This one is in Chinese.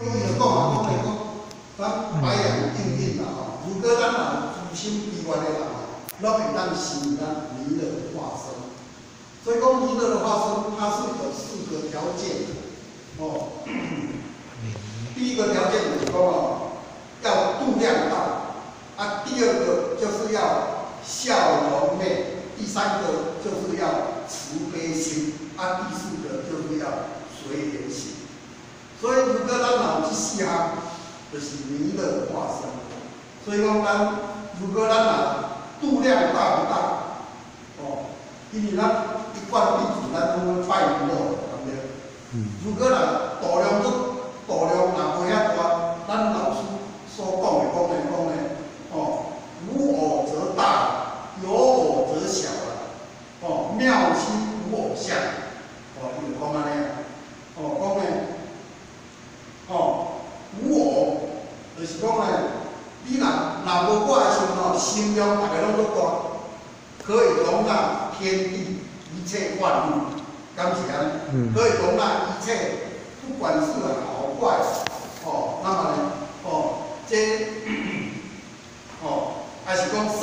伊就咱白羊应运啦吼，如果咱若诛心悲观的人啊，咱会当成咱弥勒的化身。所以讲弥勒的化身，它是有4个条件的哦。第一个条件就是讲哦，要度量大啊；第二个就是要笑容媚；第三个就是要慈悲心啊；第4个就是要随缘行。所以如果咱若有这4项，就是弥勒的化身。所以讲如果咱若度量大不大？哦，因为咱一贯弟子咱拢要拜弥勒，对不对？如果若度量若无遐大，咱老师所讲的，哦，无偶则大，有偶则小啦。哦，妙心无偶相。哦，伊就讲安尼啊。哦，讲呢，哦，无偶，就是讲呢，你若无我的时阵吼，心量大概拢足大，可以容纳天地一切万物，敢是安尼？可以容纳一切，不管是好坏，哦，那么呢，哦，这，哦，还是讲善